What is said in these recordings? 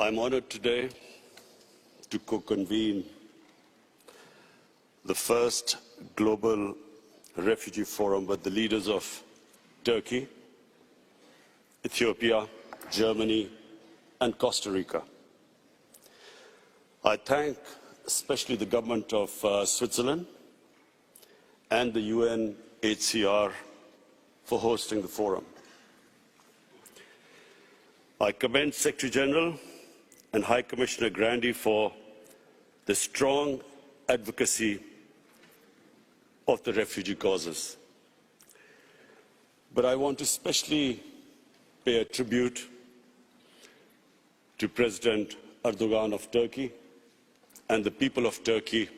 I'm honored today to co-convene the first global refugee forum with the leaders of Turkey, Ethiopia, Germany, and Costa Rica. I thank especially the government of Switzerland and the UNHCR for hosting the forum. I commend Secretary General and High Commissioner Grandi for the strong advocacy of the refugee causes. But I want to especially pay a tribute to President Erdogan of Turkey and the people of Turkey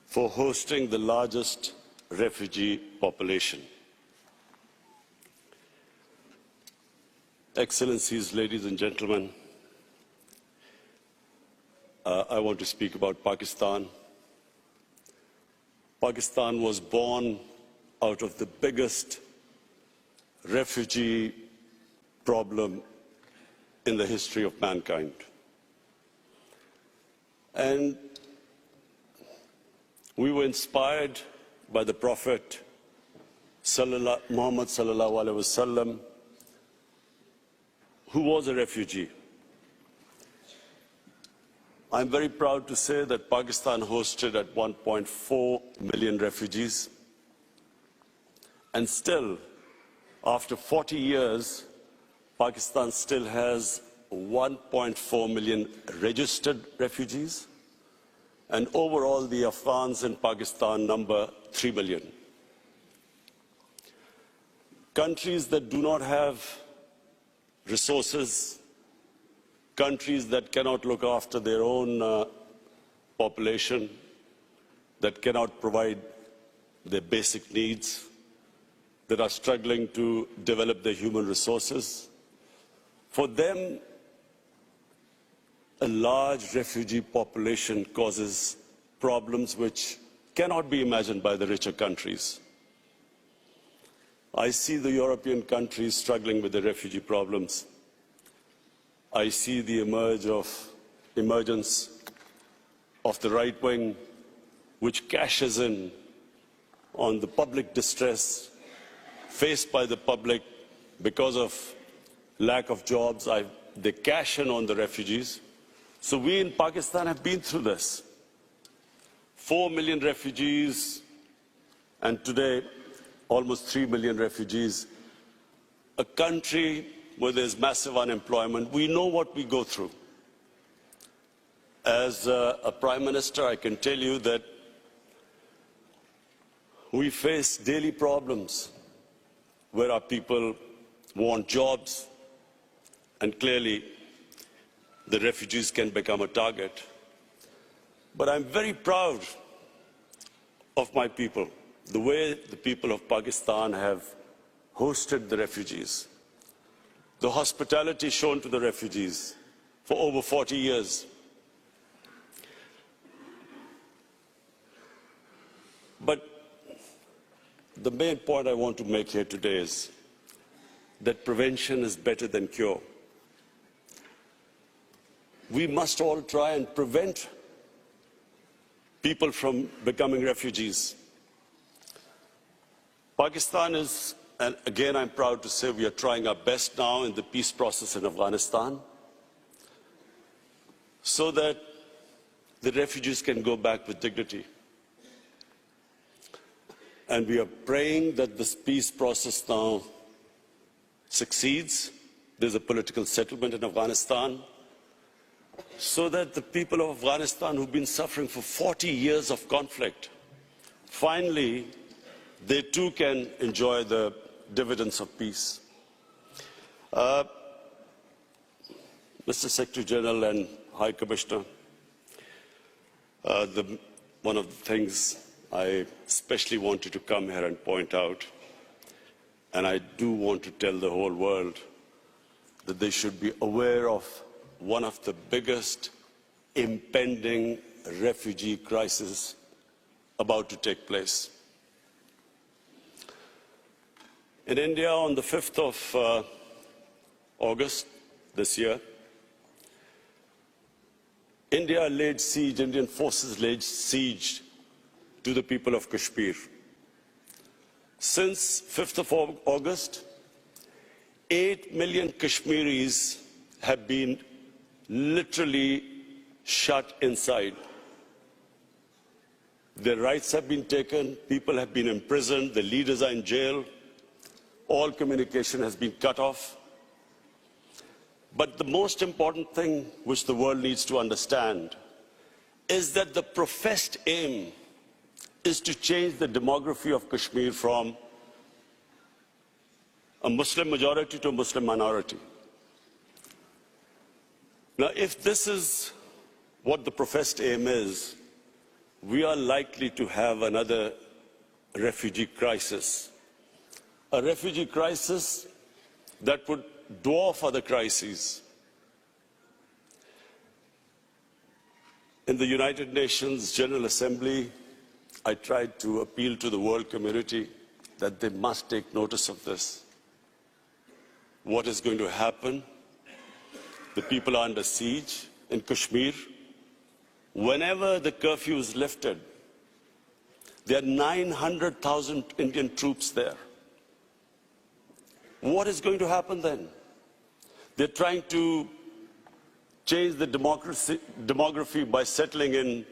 for hosting the largest refugee population. Excellencies, ladies and gentlemen, I want to speak about Pakistan. Pakistan was born out of the biggest refugee problem in the history of mankind. And we were inspired by the Prophet Muhammad sallallahu alaihi wasallam, who was a refugee. I'm very proud to say that Pakistan hosted at 1.4 million refugees. And still, after 40 years, Pakistan still has 1.4 million registered refugees. And overall, the Afghans in Pakistan number 3 million. Countries that do not have resources, countries that cannot look after their own population, that cannot provide their basic needs, that are struggling to develop their human resources. For them, a large refugee population causes problems which cannot be imagined by the richer countries. I see the European countries struggling with the refugee problems. I see the emergence of the right wing, which cashes in on the public distress faced by the public because of lack of jobs. They cash in on the refugees. So we in Pakistan have been through this. 4 million refugees, and today almost 3 million refugees. A country where there's massive unemployment. We know what we go through. As a Prime Minister, I can tell you that we face daily problems where our people want jobs, and clearly the refugees can become a target. But I'm very proud of my people, the way the people of Pakistan have hosted the refugees, the hospitality shown to the refugees for over 40 years. But the main point I want to make here today is that prevention is better than cure. We must all try and prevent people from becoming refugees. Pakistan is, and again I'm proud to say, we are trying our best now in the peace process in Afghanistan so that the refugees can go back with dignity. And we are praying that this peace process now succeeds. There's a political settlement in Afghanistan so that the people of Afghanistan who've been suffering for 40 years of conflict, finally, they too can enjoy the dividends of peace. Mr. Secretary General and High Commissioner, one of the things I especially wanted to come here and point out, and I do want to tell the whole world that they should be aware of one of the biggest impending refugee crises about to take place. In India, on the 5th of August this year, Indian forces laid siege to the people of Kashmir. Since 5th of August, 8 million Kashmiris have been literally shut inside. Their rights have been taken, people have been imprisoned, the leaders are in jail, all communication has been cut off. But the most important thing which the world needs to understand is that the professed aim is to change the demography of Kashmir from a Muslim majority to a Muslim minority. Now, if this is what the professed aim is, we are likely to have another refugee crisis. A refugee crisis that would dwarf other crises. In the United Nations General Assembly, I tried to appeal to the world community that they must take notice of this. What is going to happen? The people are under siege in Kashmir. Whenever the curfew is lifted, there are 900,000 Indian troops there. What is going to happen then? They're trying to change the demography by settling in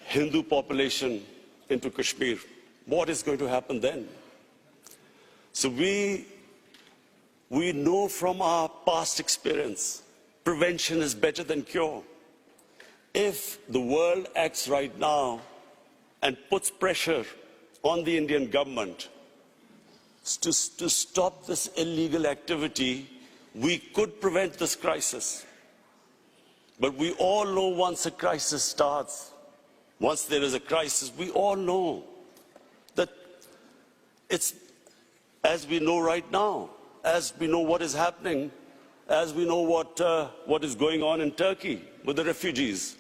Hindu population into Kashmir. What is going to happen then? So we know from our past experience, prevention is better than cure. If the world acts right now and puts pressure on the Indian government to stop this illegal activity, we could prevent this crisis. But we all know once a crisis starts, once there is a crisis, we all know that it's as we know right now, as we know what is happening, as we know what is going on in Turkey with the refugees.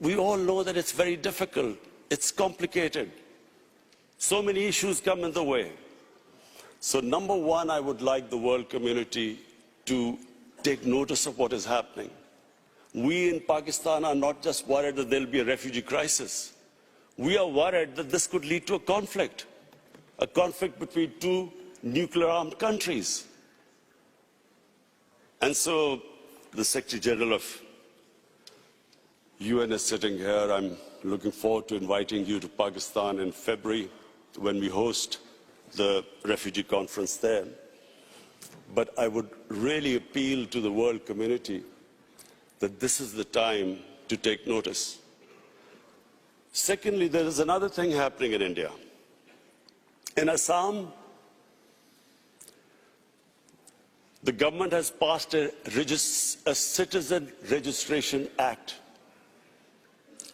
We all know that it's very difficult, it's complicated. So many issues come in the way. So number one, I would like the world community to take notice of what is happening. We in Pakistan are not just worried that there will be a refugee crisis. We are worried that this could lead to a conflict between two nuclear-armed countries. And so the Secretary General of UN is sitting here. I'm looking forward to inviting you to Pakistan in February when we host the refugee conference there. But I would really appeal to the world community that this is the time to take notice. Secondly, there is another thing happening in India. In Assam, the government has passed a Citizen Registration Act.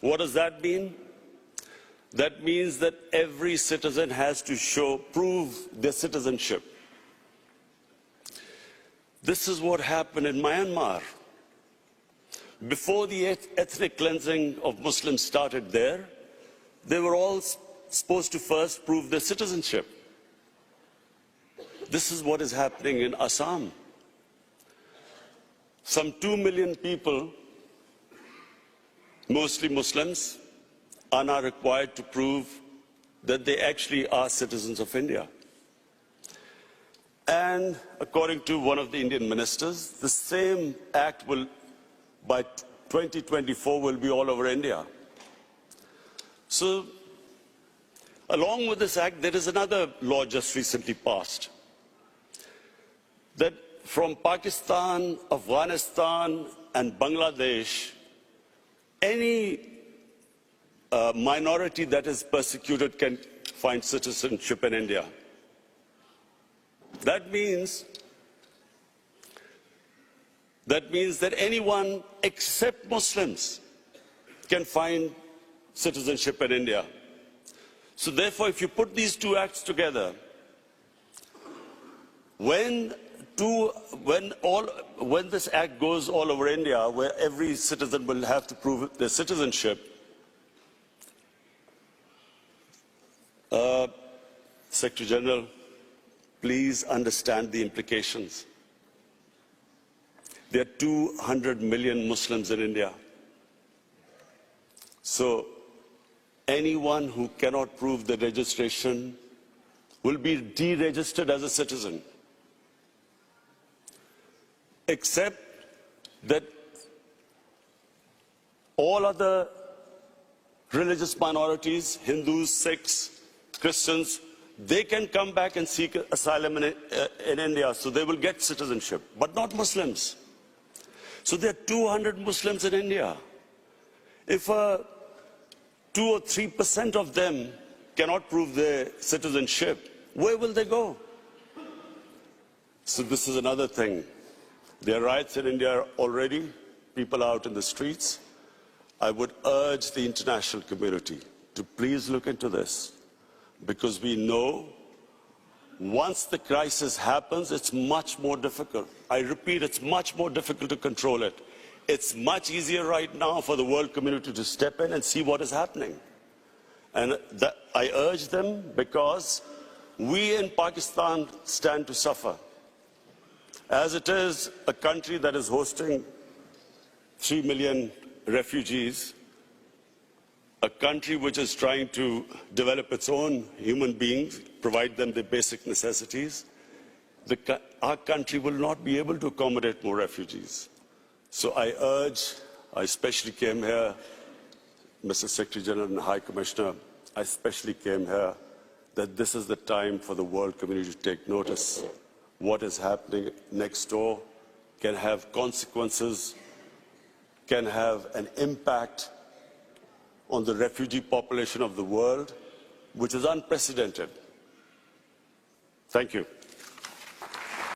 What does that mean? That means that every citizen has to prove their citizenship. This is what happened in Myanmar. Before the ethnic cleansing of Muslims started there, they were all supposed to first prove their citizenship. This is what is happening in Assam. Some 2 million people, mostly Muslims, are now required to prove that they actually are citizens of India. And according to one of the Indian ministers, the same act will, by 2024, will be all over India. So, along with this act, there is another law just recently passed, that from Pakistan, Afghanistan, and Bangladesh, any minority that is persecuted can find citizenship in India. That means that anyone except Muslims can find citizenship in India. So therefore, if you put these two acts together, when this act goes all over India, where every citizen will have to prove their citizenship, Secretary General, please understand the implications. There are 200 million Muslims in India. So anyone who cannot prove the registration will be deregistered as a citizen, except that all other religious minorities, Hindus, Sikhs, Christians, they can come back and seek asylum in India, so they will get citizenship, but not Muslims. So there are 200 Muslims in India. If 2 or 3% of them cannot prove their citizenship, where will they go? So this is another thing. There are riots in India already, people are out in the streets. I would urge the international community to please look into this, because we know once the crisis happens, it's much more difficult. I repeat, it's much more difficult to control it. It's much easier right now for the world community to step in and see what is happening. And I urge them, because we in Pakistan stand to suffer. As it is a country that is hosting 3 million refugees, a country which is trying to develop its own human beings, provide them the basic necessities, our country will not be able to accommodate more refugees. So I urge, I especially came here, Mr. Secretary General and High Commissioner, I especially came here, that this is the time for the world community to take notice. What is happening next door can have consequences, can have an impact on the refugee population of the world, which is unprecedented. Thank you.